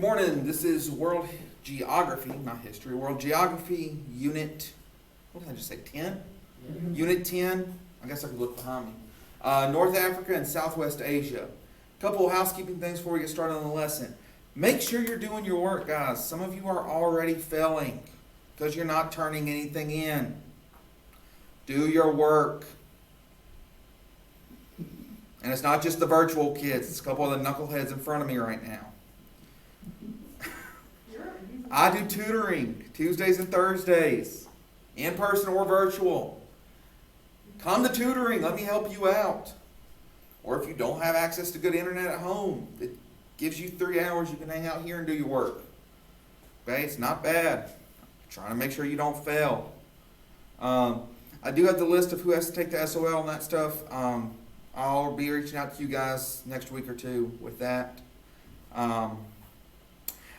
Good morning. This is World Geography, not history. World Geography Unit, what did I just say, 10? Unit 10. I guess I could look behind me. North Africa and Southwest Asia. A couple of housekeeping things before we get started on the lesson. Make sure you're doing your work, guys. Some of you are already failing because you're not turning anything in. Do your work. And it's not just the virtual kids. It's a couple of the knuckleheads in front of me right now. I do tutoring Tuesdays and Thursdays, in person or virtual. Come to tutoring. Let me help you out. Or if you don't have access to good internet at home, it gives you 3 hours. You can hang out here and do your work. Okay, it's not bad. I'm trying to make sure you don't fail. I do have the list of who has to take the SOL and that stuff. I'll be reaching out to you guys next week or two with that.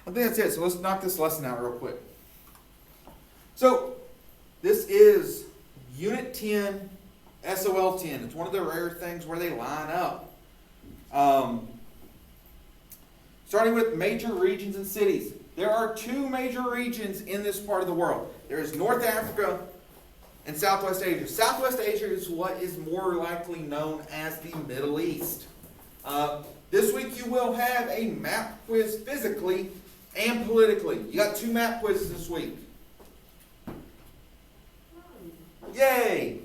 I think that's it. So let's knock this lesson out real quick. So this is Unit 10, SOL 10. It's one of the rare things where they line up. Starting with major regions and cities. There are 2 major regions in this part of the world. There is North Africa and Southwest Asia. Southwest Asia is what is more likely known as the Middle East. This week you will have a map quiz physically and politically. You got 2 map quizzes this week. Yay!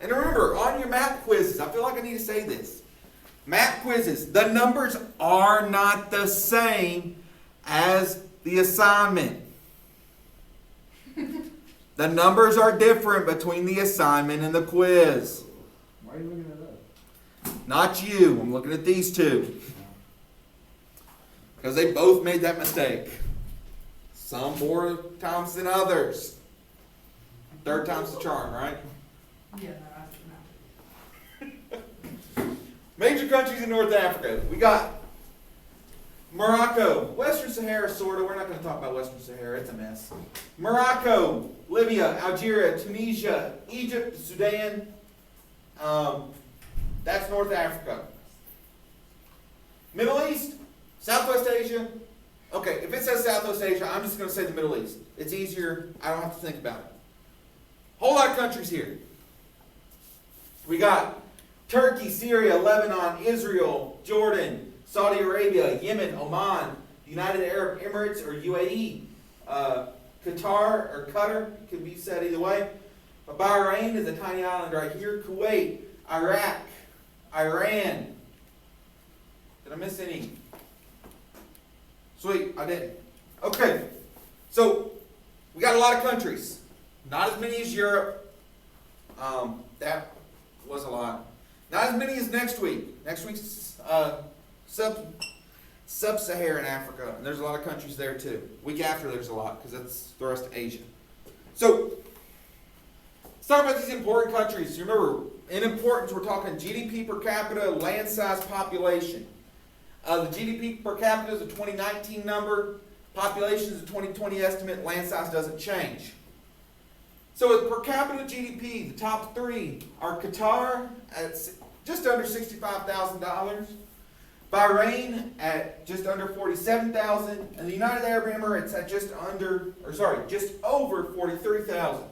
And remember, on your map quizzes, I feel like I need to say this. Map quizzes, the numbers are not the same as the assignment. The numbers are different between the assignment and the quiz. Why are you looking at that? Not you. I'm looking at these 2. Because they both made that mistake. Some more times than others. 3rd time's the charm, right? Yeah, no. Major countries in North Africa. We got Morocco, Western Sahara, sort of. We're not going to talk about Western Sahara. It's a mess. Morocco, Libya, Algeria, Tunisia, Egypt, Sudan. That's North Africa. Middle East, Southwest Asia. Okay, if it says Southwest Asia, I'm just going to say the Middle East. It's easier. I don't have to think about it. Whole lot of countries here. We got Turkey, Syria, Lebanon, Israel, Jordan, Saudi Arabia, Yemen, Oman, United Arab Emirates or UAE, Qatar or Qatar, could be said either way. Bahrain is a tiny island right here. Kuwait, Iraq, Iran. Did I miss any? Sweet, I didn't. Okay, so we got a lot of countries. Not as many as Europe. That was a lot. Not as many as next week. Next week's sub-Saharan Africa. And there's a lot of countries there too. Week after there's a lot because that's the rest of Asia. So, let's talk about these important countries. Remember, in importance, we're talking GDP per capita, land size, population. The GDP per capita is a 2019 number. Population is a 2020 estimate. Land size doesn't change. So with per capita GDP, the top 3 are Qatar at just under $65,000, Bahrain at just under $47,000, and the United Arab Emirates at just over $43,000.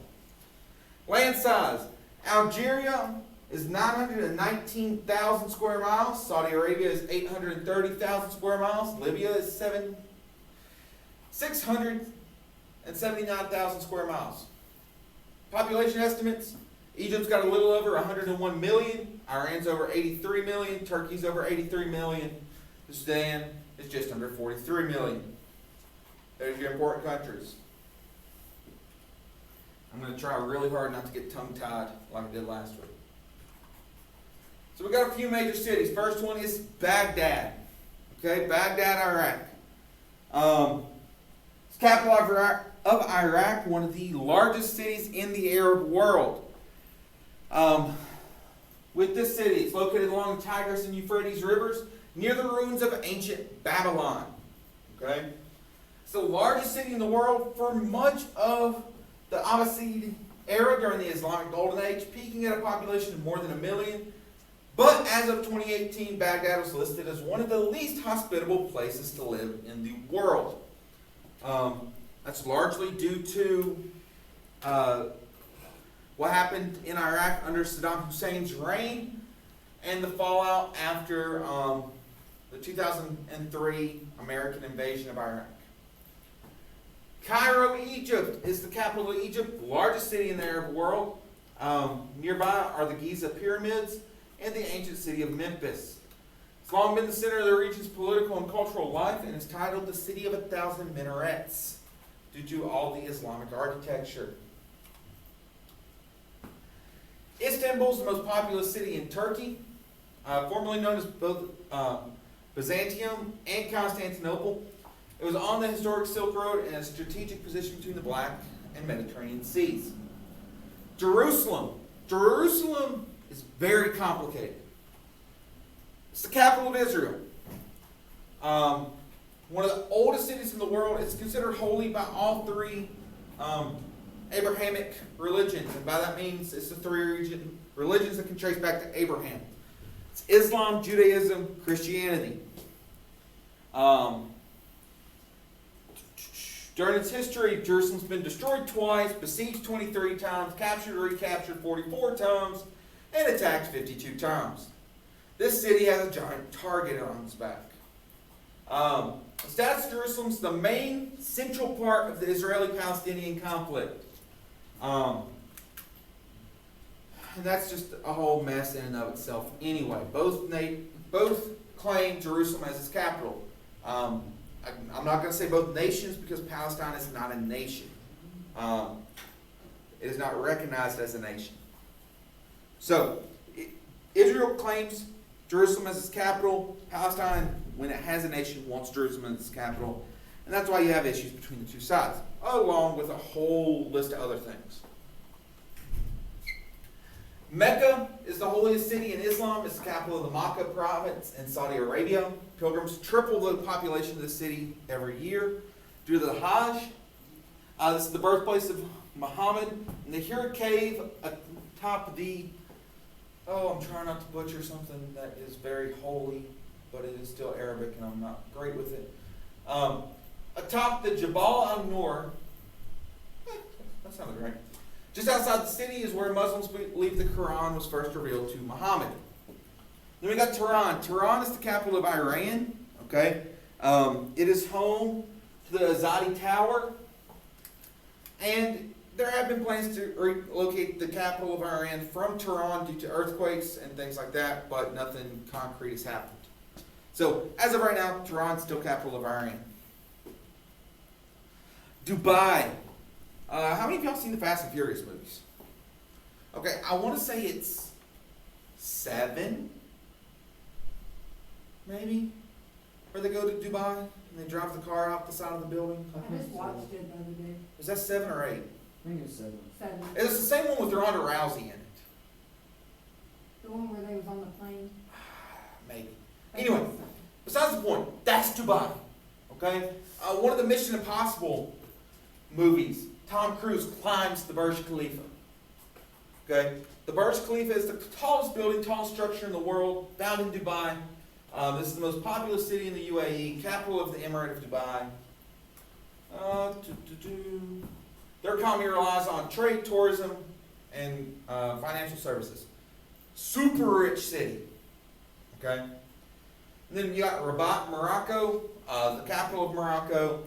Land size: Algeria is 919,000 square miles. Saudi Arabia is 830,000 square miles. Libya is 679,000 square miles. Population estimates: Egypt's got a little over 101 million. Iran's over 83 million. Turkey's over 83 million. Sudan is just under 43 million. There's your important countries. I'm going to try really hard not to get tongue-tied like I did last week. So we got a few major cities. First one is Baghdad. Okay, Baghdad, Iraq. It's the capital of Iraq, one of the largest cities in the Arab world. With this city, it's located along the Tigris and Euphrates rivers, near the ruins of ancient Babylon. Okay, it's the largest city in the world for much of the Abbasid era during the Islamic Golden Age, peaking at a population of more than 1 million. But as of 2018, Baghdad was listed as one of the least hospitable places to live in the world. That's largely due to what happened in Iraq under Saddam Hussein's reign and the fallout after the 2003 American invasion of Iraq. Cairo, Egypt is the capital of Egypt, the largest city in the Arab world. Nearby are the Giza pyramids and the ancient city of Memphis. It's long been the center of the region's political and cultural life and is titled the City of 1,000 Minarets due to all the Islamic architecture. Istanbul is the most populous city in Turkey, formerly known as both Byzantium and Constantinople. It was on the historic Silk Road in a strategic position between the Black and Mediterranean seas. Jerusalem. Jerusalem is very complicated. It's the capital of Israel. One of the oldest cities in the world. It's considered holy by all three Abrahamic religions. And by that means it's the three religions that can trace back to Abraham. It's Islam, Judaism, Christianity. During its history, Jerusalem's been destroyed twice, besieged 23 times, captured or recaptured 44 times, and attacked 52 times. This city has a giant target on its back. The status of Jerusalem is the main central part of the Israeli-Palestinian conflict. And that's just a whole mess in and of itself anyway. Both claim Jerusalem as its capital. I'm not going to say both nations because Palestine is not a nation. It is not recognized as a nation. So, Israel claims Jerusalem as its capital. Palestine, when it has a nation, wants Jerusalem as its capital. And that's why you have issues between the two sides, along with a whole list of other things. Mecca is the holiest city in Islam. It's the capital of the Makkah province in Saudi Arabia. Pilgrims triple the population of the city every year due to the Hajj. This is the birthplace of Muhammad. And the Hira cave atop the, I'm trying not to butcher something that is very holy, but it is still Arabic and I'm not great with it. Atop the Jabal al-Nur, that sounded right. Just outside the city is where Muslims believe the Quran was first revealed to Muhammad. Then we got Tehran. Tehran is the capital of Iran. Okay, it is home to the Azadi Tower, and there have been plans to relocate the capital of Iran from Tehran due to earthquakes and things like that, but nothing concrete has happened. So, as of right now, Tehran is still capital of Iran. Dubai. How many of y'all seen the Fast and Furious movies? Okay, I want to say it's 7, maybe, where they go to Dubai and they drive the car out the side of the building. I just watched it the other day. Is that 7 or 8? I think it's 7. 7. It's the same one with Ronda Rousey in it. The one where they was on the plane. Maybe. Anyway, besides the point, that's Dubai. Okay? One of the Mission Impossible movies, Tom Cruise climbs the Burj Khalifa. Okay? The Burj Khalifa is the tallest building, tallest structure in the world, found in Dubai. This is the most populous city in the UAE, capital of the Emirate of Dubai. Their economy relies on trade, tourism, and financial services. Super rich city. Okay? And then you got Rabat, Morocco, the capital of Morocco.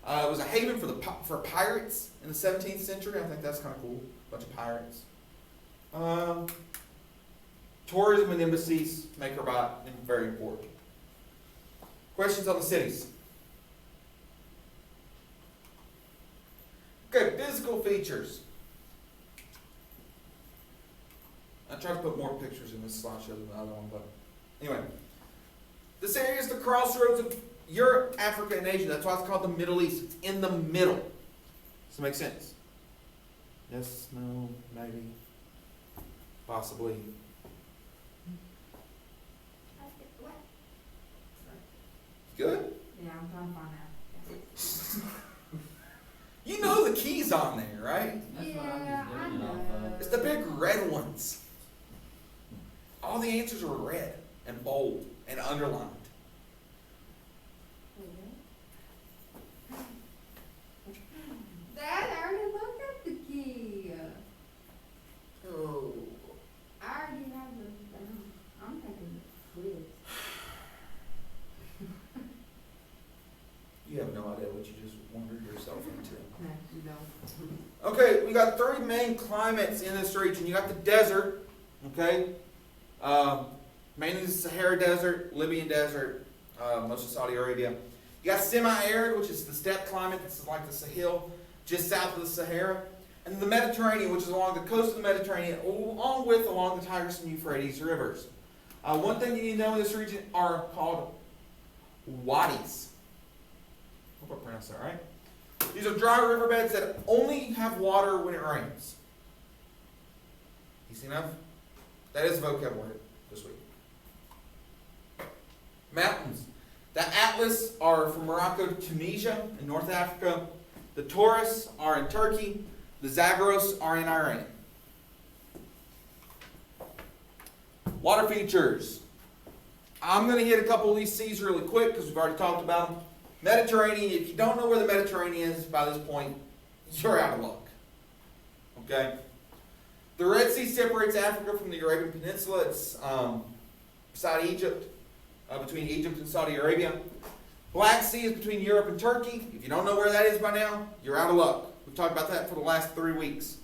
It was a haven for pirates in the 17th century. I think that's kind of cool. A bunch of pirates. Tourism and embassies make Rabat very important. Questions on the cities? Okay, physical features. I tried to put more pictures in this slideshow than the other one, but anyway. This area is the crossroads of Europe, Africa, and Asia. That's why it's called the Middle East. It's in the middle. Does that make sense? Yes, no, maybe, possibly. What? Good? Yeah, I'm trying to find out. You know the keys on there, right? That's what Yeah, I'm just I doing know. off of. It's the big red ones. All the answers are red and bold and underlined. Dad, I already looked up the key. Oh. I already have the, I'm taking the quiz. You have no idea what you just wandered yourself into. No, you don't. Okay, we got three main climates in this region. You got the desert, okay? Mainly the Sahara Desert, Libyan Desert, most of Saudi Arabia. You got semi-arid, which is the steppe climate. This is like the Sahel, just south of the Sahara. And the Mediterranean, which is along the coast of the Mediterranean, along the Tigris and Euphrates rivers. One thing you need to know in this region are called wadis. Hope I pronounced that right. These are dry riverbeds that only have water when it rains. Easy enough? That is vocabulary this week. Mountains. The Atlas are from Morocco to Tunisia in North Africa. The Taurus are in Turkey. The Zagros are in Iran. Water features. I'm going to hit a couple of these seas really quick because we've already talked about them. Mediterranean, if you don't know where the Mediterranean is by this point, you're out of luck. Okay? The Red Sea separates Africa from the Arabian Peninsula. It's beside Egypt, between Egypt and Saudi Arabia. Black Sea is between Europe and Turkey. If you don't know where that is by now, you're out of luck. We've talked about that for the last 3 weeks.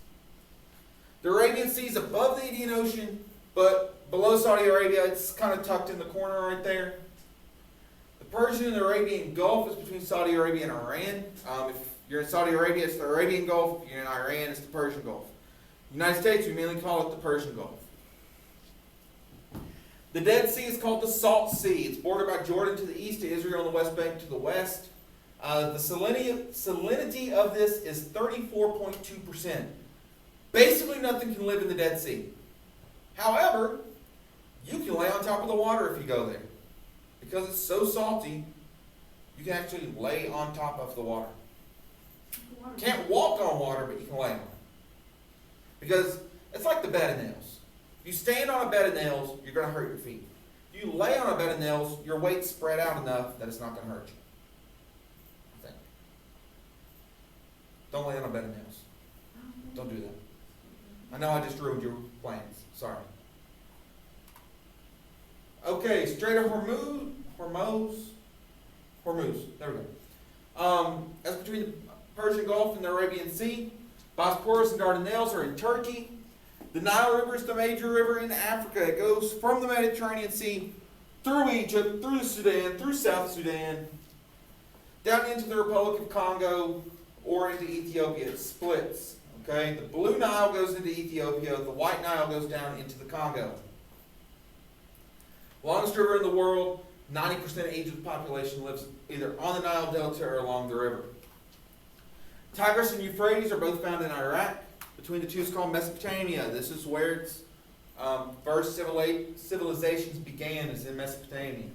The Arabian Sea is above the Indian Ocean, but below Saudi Arabia. It's kind of tucked in the corner right there. The Persian and Arabian Gulf is between Saudi Arabia and Iran. If you're in Saudi Arabia, it's the Arabian Gulf. If you're in Iran, it's the Persian Gulf. United States, we mainly call it the Persian Gulf. The Dead Sea is called the Salt Sea. It's bordered by Jordan to the east, to Israel on the west bank to the west. The salinity of this is 34.2%. Basically, nothing can live in the Dead Sea. However, you can lay on top of the water if you go there. Because it's so salty, you can actually lay on top of the water. You can't walk on water, but you can lay on it. Because it's like the bed of nails. If you stand on a bed of nails, you're going to hurt your feet. If you lay on a bed of nails, your weight's spread out enough that it's not going to hurt you. I think. Don't lay on a bed of nails. Don't do that. I know I just ruined your plans. Sorry. Okay, Strait of Hormuz. There we go. That's between the Persian Gulf and the Arabian Sea. Bosporus and Dardanelles are in Turkey. The Nile River is the major river in Africa. It goes from the Mediterranean Sea through Egypt, through Sudan, through South Sudan, down into the Republic of Congo or into Ethiopia. It splits. Okay, the Blue Nile goes into Ethiopia. The White Nile goes down into the Congo. Longest river in the world. 90% of Egypt's population lives either on the Nile Delta or along the river. Tigris and Euphrates are both found in Iraq. Between the two is called Mesopotamia. This is where its first civilizations began, is in Mesopotamia.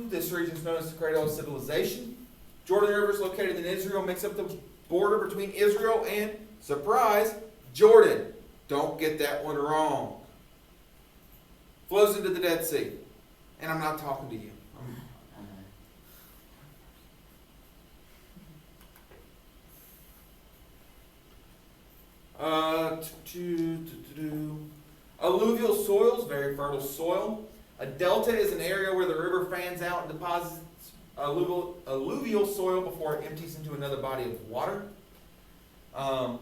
This region is known as the Cradle of Civilization. Jordan River is located in Israel, makes up the border between Israel and, surprise, Jordan. Don't get that one wrong. Flows into the Dead Sea. And I'm not talking to you. Alluvial soils, very fertile soil. A delta is an area where the river fans out and deposits alluvial soil before it empties into another body of water. I'm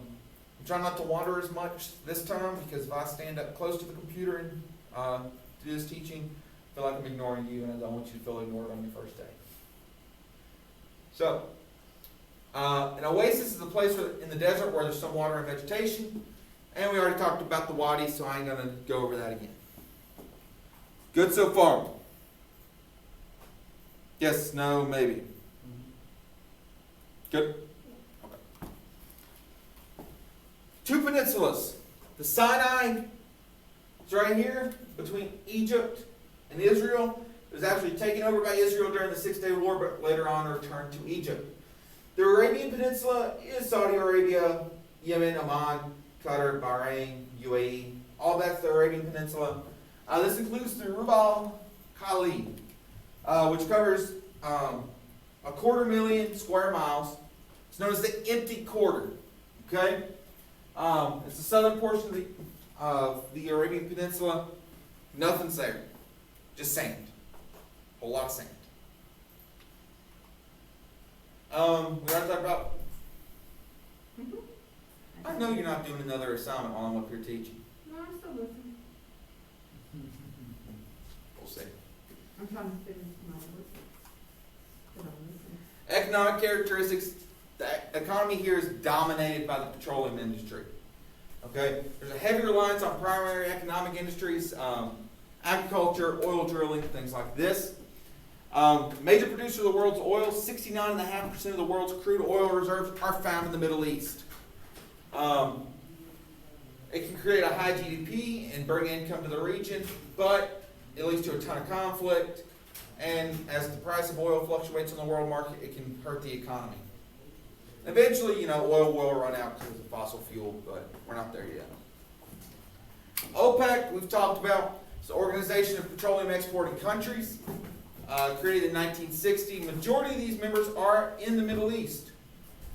trying not to wander as much this time because if I stand up close to the computer and do this teaching, I feel like I'm ignoring you and I don't want you to feel ignored on your first day. So, an oasis is a place in the desert where there's some water and vegetation. And we already talked about the wadi, so I ain't going to go over that again. Good so far? Yes, no, maybe. Good? Okay. Two peninsulas. The Sinai is right here between Egypt and Israel. It was actually taken over by Israel during the 6-Day War, but later on returned to Egypt. The Arabian Peninsula is Saudi Arabia, Yemen, Oman, Qatar, Bahrain, UAE, all that's the Arabian Peninsula. This includes the Rub al Khali, which covers 250,000 square miles. It's known as the Empty Quarter. Okay, it's the southern portion of the Arabian Peninsula. Nothing's there, just sand, a whole lot of sand. We want to talk about. I know you're not doing another assignment while I'm up here teaching. No, I'm still listening. We'll see. I'm trying to finish my work. But I'm listening. Economic characteristics. The economy here is dominated by the petroleum industry. Okay, there's a heavy reliance on primary economic industries, agriculture, oil drilling, things like this. Major producer of the world's oil, 69.5% of the world's crude oil reserves are found in the Middle East. It can create a high GDP and bring income to the region, but it leads to a ton of conflict. And as the price of oil fluctuates on the world market, it can hurt the economy. Eventually, oil will run out because of fossil fuel, but we're not there yet. OPEC, we've talked about, it's the Organization of Petroleum Exporting Countries, created in 1960. Majority of these members are in the Middle East.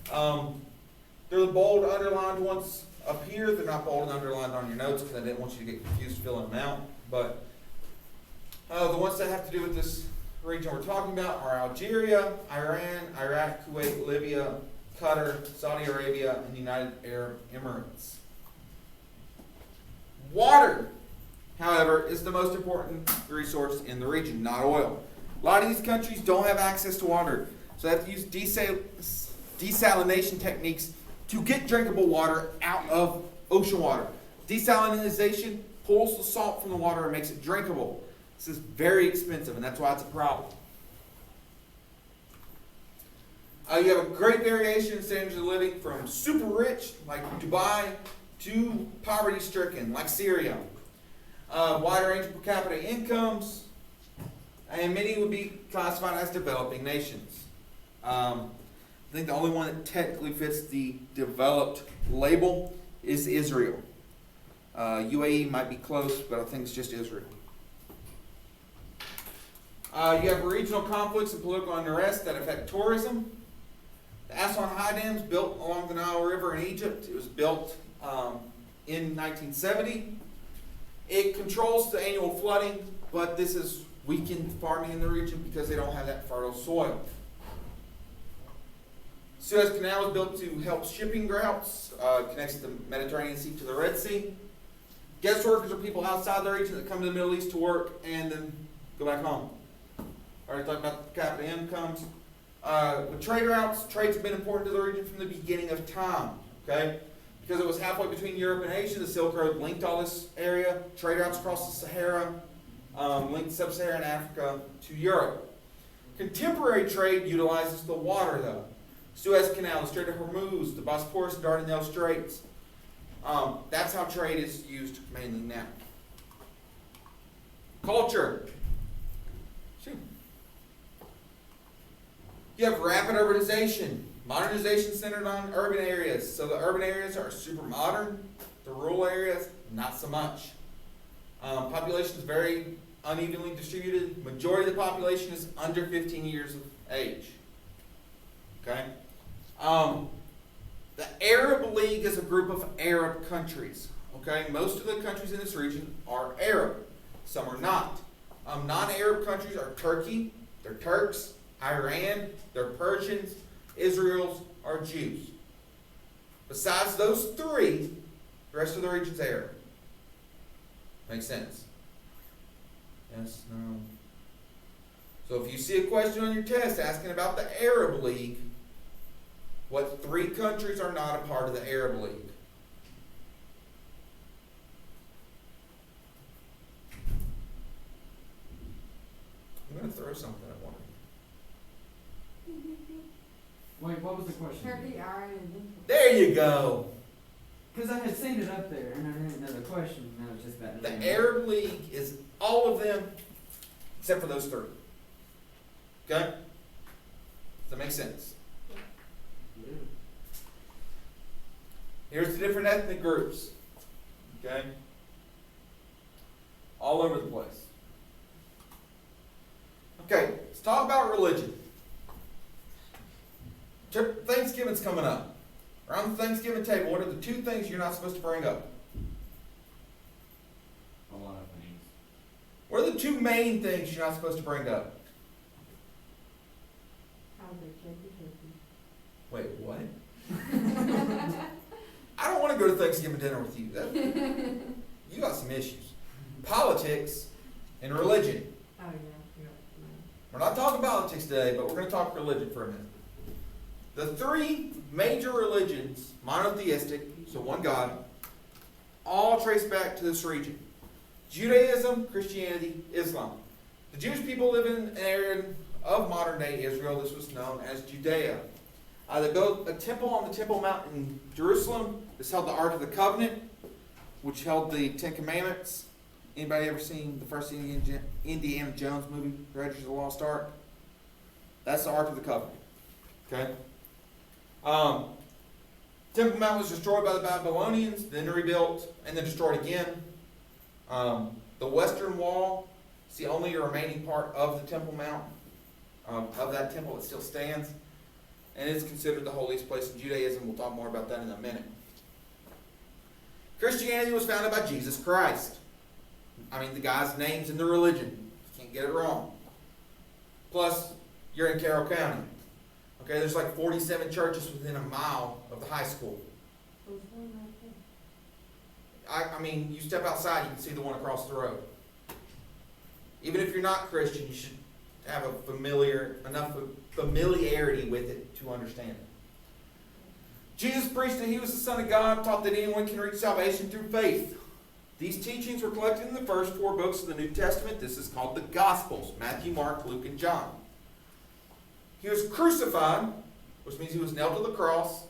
They're the bold underlined ones up here. They're not bold and underlined on your notes because I didn't want you to get confused filling them out. But the ones that have to do with this region we're talking about are Algeria, Iran, Iraq, Kuwait, Libya, Qatar, Saudi Arabia, and the United Arab Emirates. Water, however, is the most important resource in the region, not oil. A lot of these countries don't have access to water, so they have to use desalination techniques to get drinkable water out of ocean water. Desalination pulls the salt from the water and makes it drinkable. This is very expensive, and that's why it's a problem. You have a great variation in standards of living from super rich, like Dubai, to poverty-stricken, like Syria. Wide range of per capita incomes, and many would be classified as developing nations. I think the only one that technically fits the developed label is Israel. UAE might be close, but I think it's just Israel. You have regional conflicts and political unrest that affect tourism. The Aswan High Dam is built along the Nile River in Egypt. It was built in 1970. It controls the annual flooding, but this has weakened farming in the region because they don't have that fertile soil. Suez Canal was built to help shipping routes, connects the Mediterranean Sea to the Red Sea. Guest workers are people outside the region that come to the Middle East to work and then go back home. Already talked about per capita incomes. With trade routes, trade's been important to the region from the beginning of time. Okay, because it was halfway between Europe and Asia, the Silk Road linked all this area. Trade routes across the Sahara linked sub-Saharan Africa to Europe. Contemporary trade utilizes the water, though. Suez Canal, the Strait of Hormuz, the Bosporus and Dardanelles Straits. That's how trade is used mainly now. Culture. Shoot. You have rapid urbanization. Modernization centered on urban areas. So the urban areas are super modern. The rural areas, not so much. Population is very unevenly distributed. Majority of the population is under 15 years of age. Okay? The Arab League is a group of Arab countries. Okay? Most of the countries in this region are Arab. Some are not. Non-Arab countries are Turkey, they're Turks, Iran, they're Persians, Israel's are Jews. Besides those three, the rest of the region's Arab. Makes sense? Yes, no. So if you see a question on your test asking about the Arab League, what three countries are not a part of the Arab League? I'm going to throw something at one. Wait, what was the question? Turkey, Iran, and Israel. There you go. Because I had seen it up there, and I didn't know the question, and I was just about to The name it. Arab League is all of them except for those three. Okay? Does that make sense? Yeah. Here's the different ethnic groups. Okay? all over the place. Okay, let's talk about religion. Thanksgiving's coming up. Around the Thanksgiving table, what are the two things you're not supposed to bring up? A lot of things. What are the two main things you're not supposed to bring up? How they check the Wait, what? I don't want to go to Thanksgiving dinner with you. You got some issues. Politics and religion. Oh, yeah. We're not talking politics today, but we're going to talk religion for a minute. The three major religions, monotheistic, so one God, all trace back to this region. Judaism, Christianity, Islam. The Jewish people live in an area of modern-day Israel. This was known as Judea. They built a temple on the Temple Mount in Jerusalem. This held the Ark of the Covenant, which held the Ten Commandments. Anybody ever seen the first Indiana Jones movie, Raiders of the Lost Ark? That's the Ark of the Covenant. Okay? Temple Mount was destroyed by the Babylonians, then rebuilt, and then destroyed again. The Western Wall is the only remaining part of the Temple Mount, of that temple that still stands, and is considered the holiest place in Judaism. We'll talk more about that in a minute. Christianity was founded by Jesus Christ. I mean, the guy's name's in the religion. You can't get it wrong. Plus, you're in Carroll County. Okay, there's like 47 churches within a mile of the high school. There's one right there. I mean, you step outside, you can see the one across the road. Even if you're not Christian, you should have enough familiarity with it to understand it. Jesus preached that he was the Son of God, taught that anyone can reach salvation through faith. These teachings were collected in the first 4 books of the New Testament. This is called the Gospels: Matthew, Mark, Luke, and John. He was crucified, which means he was nailed to the cross.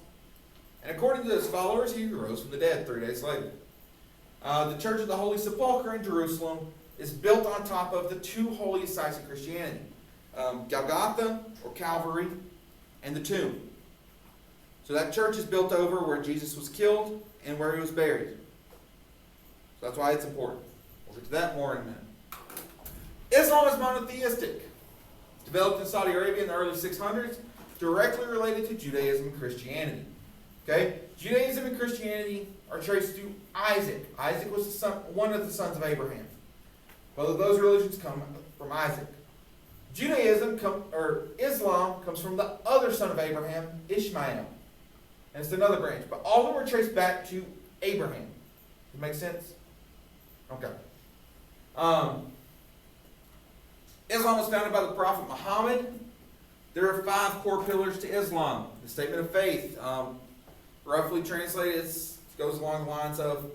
And according to his followers, he rose from the dead 3 days later. The Church of the Holy Sepulchre in Jerusalem is built on top of the 2 holiest sites of Christianity: Golgotha, or Calvary, and the tomb. So that church is built over where Jesus was killed and where he was buried. So that's why it's important. We'll get to that more in a minute. Islam is monotheistic. Developed in Saudi Arabia in the early 600s, directly related to Judaism and Christianity. Okay? Judaism and Christianity are traced to Isaac. Isaac was one of the sons of Abraham. Both of those religions come from Isaac. Islam comes from the other son of Abraham, Ishmael. And it's another branch. But all of them are traced back to Abraham. Does that make sense? Okay. Islam was founded by the Prophet Muhammad. There are 5 core pillars to Islam. The statement of faith, roughly translated, goes along the lines of,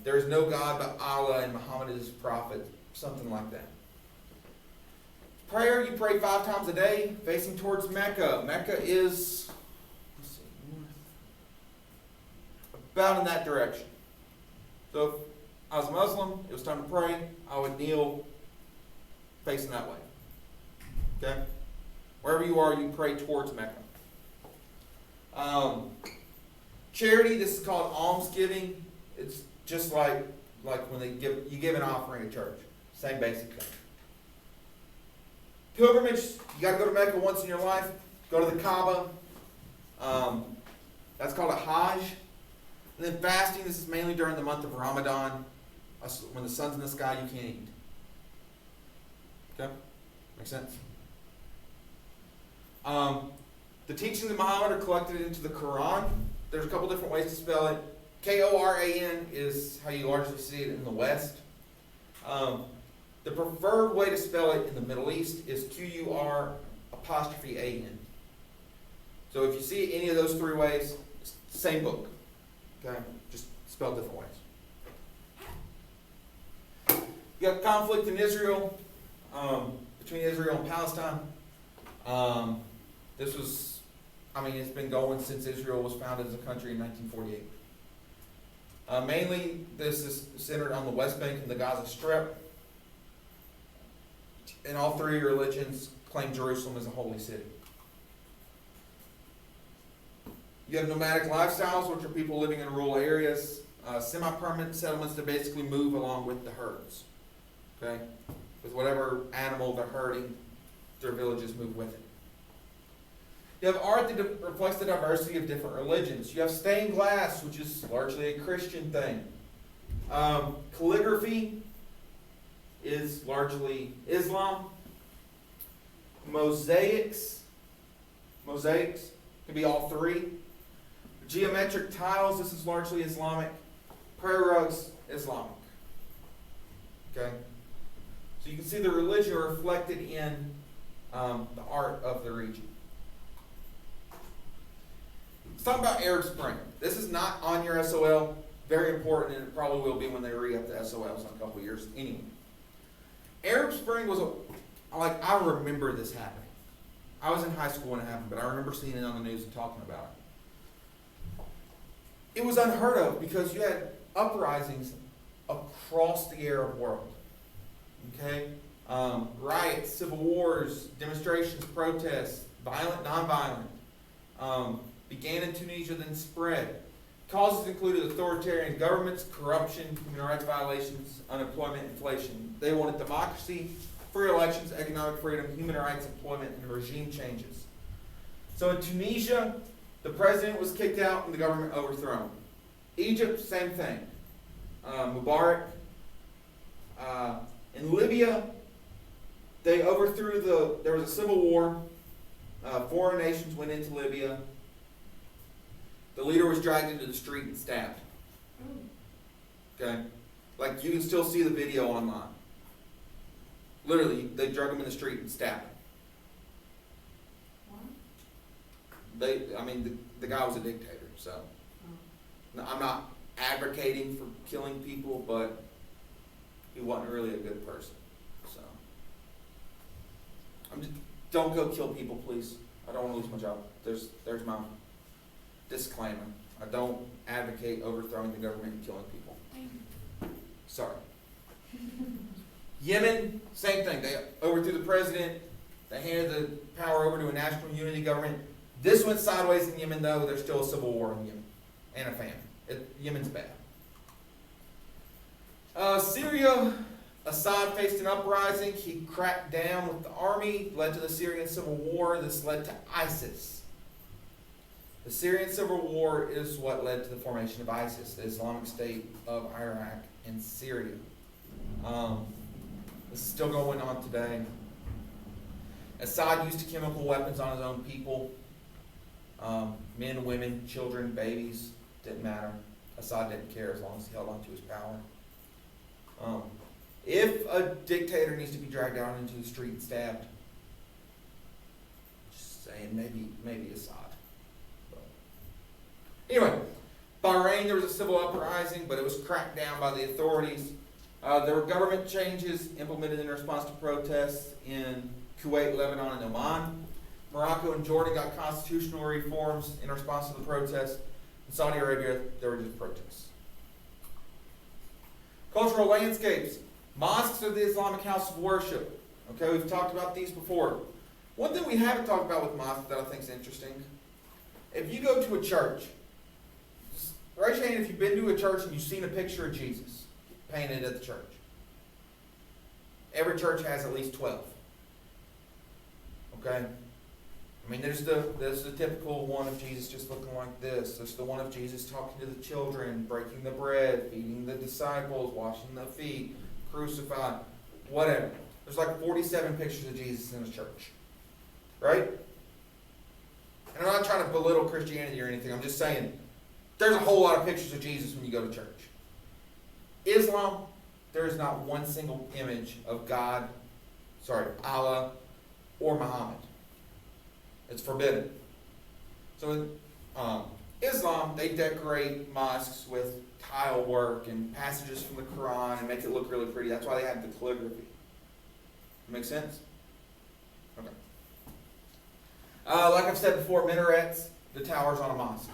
there is no God but Allah and Muhammad is his prophet, something like that. Prayer, you pray 5 times a day, facing towards Mecca. Mecca is, about in that direction. So if I was a Muslim, it was time to pray, I would kneel facing that way. Okay? Wherever you are, you pray towards Mecca. Charity, this is called almsgiving. It's just like when you give an offering at church. Same basic thing. Pilgrimage, you got to go to Mecca once in your life. Go to the Kaaba. That's called a Hajj. And then fasting, this is mainly during the month of Ramadan. When the sun's in the sky, you can't eat. Okay? Make sense? The teachings of Muhammad are collected into the Quran. There's a couple different ways to spell it. Koran is how you largely see it in the West. The preferred way to spell it in the Middle East is Qur''An. So if you see any of those 3 ways, it's the same book. Okay? Just spelled different ways. You got conflict in Israel, between Israel and Palestine. It's been going since Israel was founded as a country in 1948. Mainly, this is centered on the West Bank and the Gaza Strip. And all 3 religions claim Jerusalem as a holy city. You have nomadic lifestyles, which are people living in rural areas. Semi-permanent settlements that basically move along with the herds. Okay? With whatever animal they're herding, their villages move with it. You have art that reflects the diversity of different religions. You have stained glass, which is largely a Christian thing. Calligraphy is largely Islam. Mosaics can be all three. Geometric tiles, this is largely Islamic. Prayer rugs, Islamic. Okay? So you can see the religion reflected in the art of the region. Let's talk about Arab Spring. This is not on your SOL. Very important, and it probably will be when they re-up the SOLs in a couple of years anyway. Arab Spring was I remember this happening. I was in high school when it happened, but I remember seeing it on the news and talking about it. It was unheard of because you had uprisings across the Arab world. Okay? Riots, civil wars, demonstrations, protests, violent, non-violent, began in Tunisia, then spread. Causes included authoritarian governments, corruption, human rights violations, unemployment, inflation. They wanted democracy, free elections, economic freedom, human rights, employment, and regime changes. So in Tunisia, the president was kicked out and the government overthrown. Egypt, same thing. Mubarak. In Libya, they overthrew there was a civil war. Foreign nations went into Libya. The leader was dragged into the street and stabbed. Okay? Like, you can still see the video online. Literally, they drug him in the street and stabbed him. The guy was a dictator, so. Now, I'm not advocating for killing people, but he wasn't really a good person. So. Don't go kill people, please. I don't want to lose my job. There's my disclaimer. I don't advocate overthrowing the government and killing people. Sorry. Yemen, same thing. They overthrew the president. They handed the power over to a national unity government. This went sideways in Yemen, though. There's still a civil war in Yemen and a famine. Yemen's bad. Syria, Assad faced an uprising. He cracked down with the army, led to the Syrian civil war. This led to ISIS. The Syrian civil war is what led to the formation of ISIS, the Islamic State of Iraq and Syria. This is still going on today. Assad used chemical weapons on his own people. Men, women, children, babies, didn't matter. Assad didn't care as long as he held on to his power. If a dictator needs to be dragged out into the street and stabbed, just saying, maybe Assad. Anyway, Bahrain, there was a civil uprising, but it was cracked down by the authorities. There were government changes implemented in response to protests in Kuwait, Lebanon, and Oman. Morocco and Jordan got constitutional reforms in response to the protests. In Saudi Arabia, there were just protests. Cultural landscapes. Mosques are the Islamic house of worship. Okay, we've talked about these before. One thing we haven't talked about with mosques that I think is interesting, if you go to a church, raise your hand if you've been to a church and you've seen a picture of Jesus painted at the church. Every church has at least 12. Okay? I mean, there's the typical one of Jesus just looking like this. There's the one of Jesus talking to the children, breaking the bread, feeding the disciples, washing the feet, crucified, whatever. There's like 47 pictures of Jesus in a church. Right? And I'm not trying to belittle Christianity or anything. I'm just saying, there's a whole lot of pictures of Jesus when you go to church. Islam, there is not one single image of Allah, or Muhammad. It's forbidden. So in Islam, they decorate mosques with tile work and passages from the Quran and make it look really pretty. That's why they have the calligraphy. Make sense? Okay. Like I've said before, minarets, the towers on a mosque.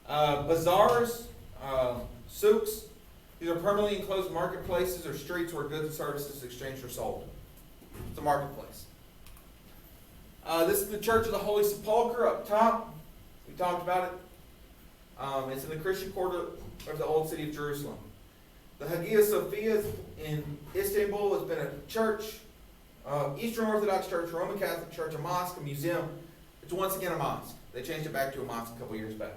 Bazaars, souks, these are permanently enclosed marketplaces or streets where goods and services exchanged or sold. It's a marketplace. This is the Church of the Holy Sepulchre up top. We talked about it. It's in the Christian quarter of the Old City of Jerusalem. The Hagia Sophia in Istanbul has been a church, Eastern Orthodox Church, Roman Catholic Church, a mosque, a museum. It's once again a mosque. They changed it back to a mosque a couple years back.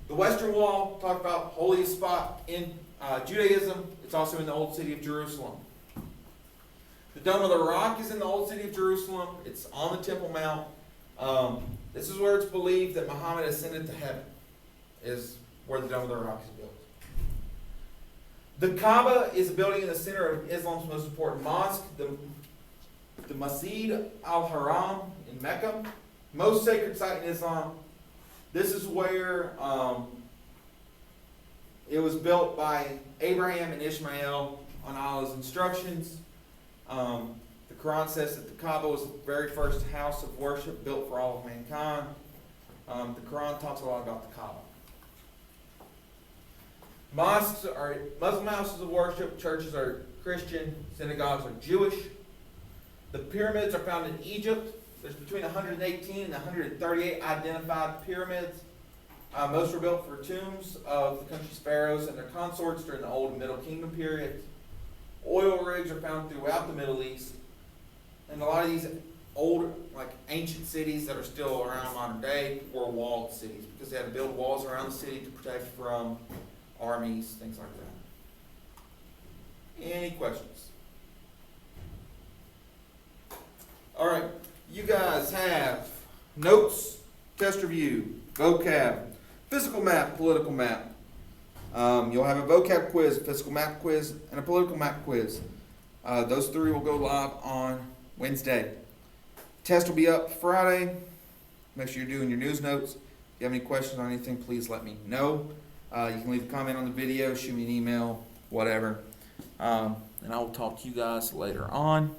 The Western Wall, talk about holiest spot in Judaism. It's also in the Old City of Jerusalem. The Dome of the Rock is in the Old City of Jerusalem. It's on the Temple Mount. This is where it's believed that Muhammad ascended to heaven, is where the Dome of the Rock is built. The Kaaba is a building in the center of Islam's most important mosque, the Masjid al-Haram in Mecca, most sacred site in Islam. This is where it was built by Abraham and Ishmael on Allah's instructions. The Quran says that the Kaaba was the very first house of worship built for all of mankind. The Quran talks a lot about the Kaaba. Mosques are Muslim houses of worship, churches are Christian, synagogues are Jewish. The pyramids are found in Egypt. There's between 118 and 138 identified pyramids. Most were built for tombs of the country's pharaohs and their consorts during the Old and Middle Kingdom periods. Oil rigs are found throughout the Middle East. And a lot of these old, like ancient cities that are still around modern day were walled cities because they had to build walls around the city to protect from armies, things like that. Any questions? All right, you guys have notes, test review, vocab, physical map, political map. You'll have a vocab quiz, a physical map quiz, and a political map quiz. Those three will go live on Wednesday. Test will be up Friday. Make sure you're doing your news notes. If you have any questions on anything, please let me know. You can leave a comment on the video, shoot me an email, whatever. And I will talk to you guys later on.